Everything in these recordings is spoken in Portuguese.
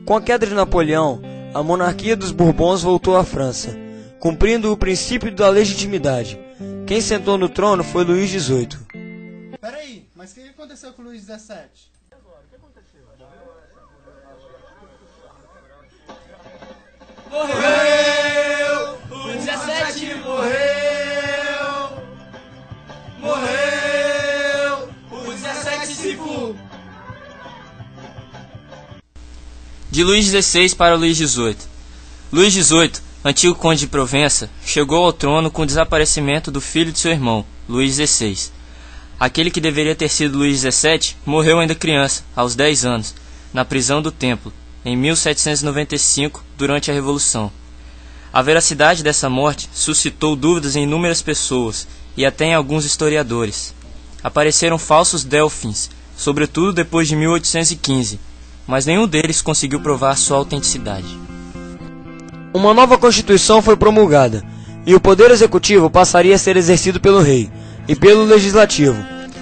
Com a queda de Napoleão, a monarquia dos Bourbons voltou à França, cumprindo o princípio da legitimidade. Quem sentou no trono foi Luís XVIII. Peraí, mas o que aconteceu com o Luís XVII? Morreu! O 17 morreu! Morreu! O 17 se foi! De Luís XVI para Luís XVIII. Luís XVIII, antigo conde de Provença, chegou ao trono com o desaparecimento do filho de seu irmão, Luís XVI. Aquele que deveria ter sido Luís XVII morreu ainda criança, aos 10 anos, na prisão do Templo, em 1795, durante a Revolução. A veracidade dessa morte suscitou dúvidas em inúmeras pessoas e até em alguns historiadores. Apareceram falsos Delfins, sobretudo depois de 1815, mas nenhum deles conseguiu provar sua autenticidade. Uma nova Constituição foi promulgada, e o poder executivo passaria a ser exercido pelo rei e pelo legislativo.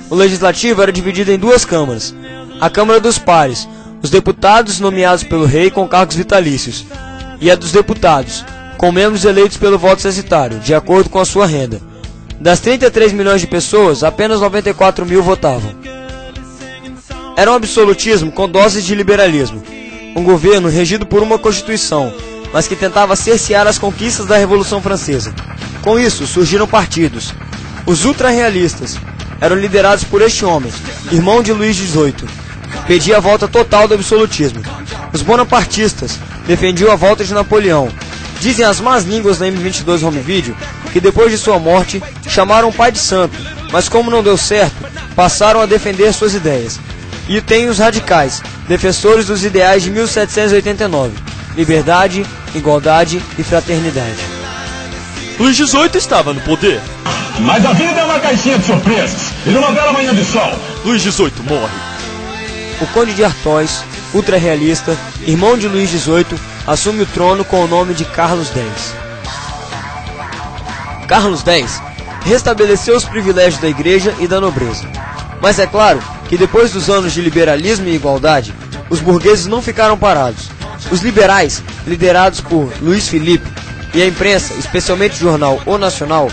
O legislativo era dividido em duas câmaras: a Câmara dos Pares, os deputados nomeados pelo rei com cargos vitalícios, e a dos deputados, com membros eleitos pelo voto censitário, de acordo com a sua renda. Das 33 milhões de pessoas, apenas 94 mil votavam. Era um absolutismo com doses de liberalismo, um governo regido por uma Constituição, mas que tentava cercear as conquistas da Revolução Francesa. Com isso, surgiram partidos. Os ultra-realistas eram liderados por este homem, irmão de Luís XVIII. Pedia a volta total do absolutismo. Os bonapartistas defendiam a volta de Napoleão. Dizem as más línguas da M22 Home Video que depois de sua morte chamaram o pai de santo, mas como não deu certo, passaram a defender suas ideias. E tem os radicais, defensores dos ideais de 1789, liberdade, igualdade e fraternidade. Luís XVIII estava no poder. Mas a vida é uma caixinha de surpresas. E numa bela manhã de sol, Luís XVIII morre. O conde de Artois, ultra-realista, irmão de Luís XVIII, assume o trono com o nome de Carlos X. Carlos X restabeleceu os privilégios da igreja e da nobreza. Mas é claro que depois dos anos de liberalismo e igualdade, os burgueses não ficaram parados. Os liberais, liderados por Luiz Filipe, e a imprensa, especialmente o jornal O Nacional,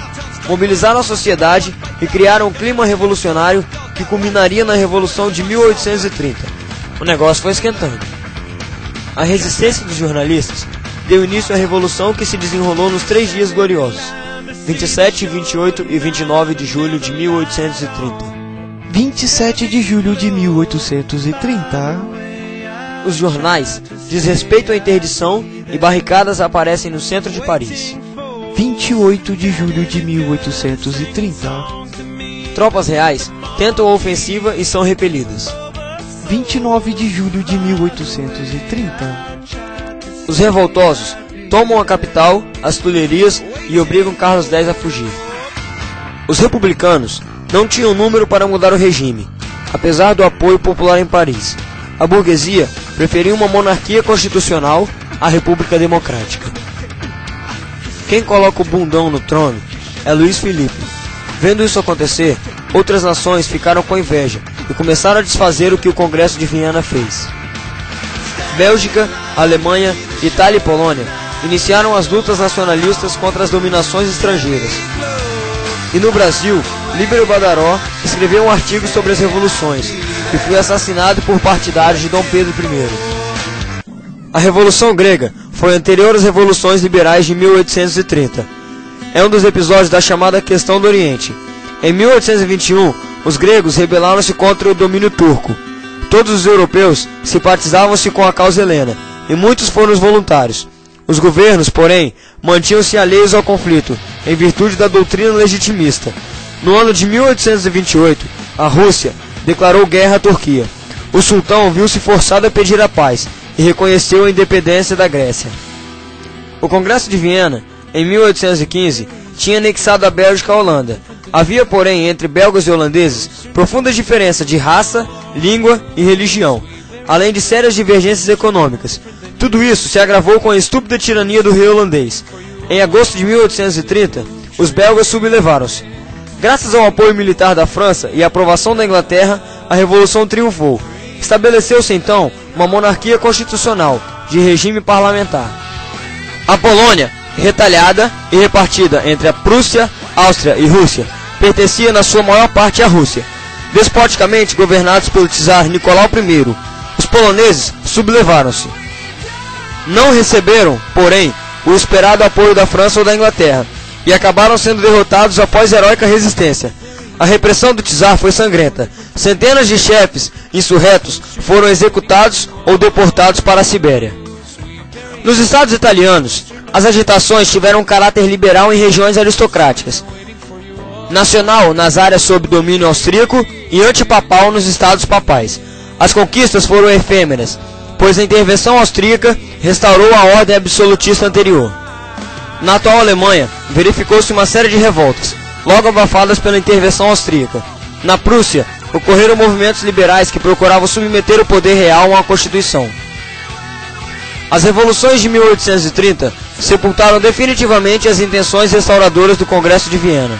mobilizaram a sociedade e criaram um clima revolucionário que culminaria na Revolução de 1830. O negócio foi esquentando. A resistência dos jornalistas deu início à Revolução, que se desenrolou nos 3 dias gloriosos, 27, 28 e 29 de julho de 1830. 27 de julho de 1830. Os jornais desrespeitam a interdição e barricadas aparecem no centro de Paris. 28 de julho de 1830. Tropas reais tentam a ofensiva e são repelidas. 29 de julho de 1830. Os revoltosos tomam a capital, as Tulherias, e obrigam Carlos X a fugir. Os republicanos não tinham número para mudar o regime, apesar do apoio popular em Paris. A burguesia preferia uma monarquia constitucional à república democrática. Quem coloca o bundão no trono é Luiz Filipe. Vendo isso acontecer, outras nações ficaram com inveja e começaram a desfazer o que o Congresso de Viena fez. Bélgica, Alemanha, Itália e Polônia iniciaram as lutas nacionalistas contra as dominações estrangeiras. E no Brasil, Líbero Badaró escreveu um artigo sobre as revoluções e foi assassinado por partidários de Dom Pedro I. A Revolução Grega foi anterior às revoluções liberais de 1830. É um dos episódios da chamada Questão do Oriente. Em 1821, os gregos rebelaram-se contra o domínio turco. Todos os europeus simpatizavam-se com a causa helena, e muitos foram os voluntários. Os governos, porém, mantinham-se alheios ao conflito, em virtude da doutrina legitimista. No ano de 1828, a Rússia declarou guerra à Turquia. O sultão viu-se forçado a pedir a paz e reconheceu a independência da Grécia. O Congresso de Viena, em 1815, tinha anexado a Bélgica à Holanda. Havia, porém, entre belgas e holandeses, profundas diferenças de raça, língua e religião, além de sérias divergências econômicas. Tudo isso se agravou com a estúpida tirania do rei holandês. Em agosto de 1830, os belgas sublevaram-se. Graças ao apoio militar da França e à aprovação da Inglaterra, a Revolução triunfou. Estabeleceu-se então uma monarquia constitucional, de regime parlamentar. A Polônia, retalhada e repartida entre a Prússia, Áustria e Rússia, pertencia na sua maior parte à Rússia, despoticamente governados pelo czar Nicolau I. Os poloneses sublevaram-se. Não receberam, porém, o esperado apoio da França ou da Inglaterra, e acabaram sendo derrotados após heróica resistência. A repressão do czar foi sangrenta. Centenas de chefes insurretos foram executados ou deportados para a Sibéria. Nos estados italianos, as agitações tiveram um caráter liberal em regiões aristocráticas, nacional nas áreas sob domínio austríaco e antipapal nos estados papais. As conquistas foram efêmeras, pois a intervenção austríaca restaurou a ordem absolutista anterior. Na atual Alemanha, verificou-se uma série de revoltas, logo abafadas pela intervenção austríaca. Na Prússia, ocorreram movimentos liberais que procuravam submeter o poder real a uma constituição. As revoluções de 1830 sepultaram definitivamente as intenções restauradoras do Congresso de Viena.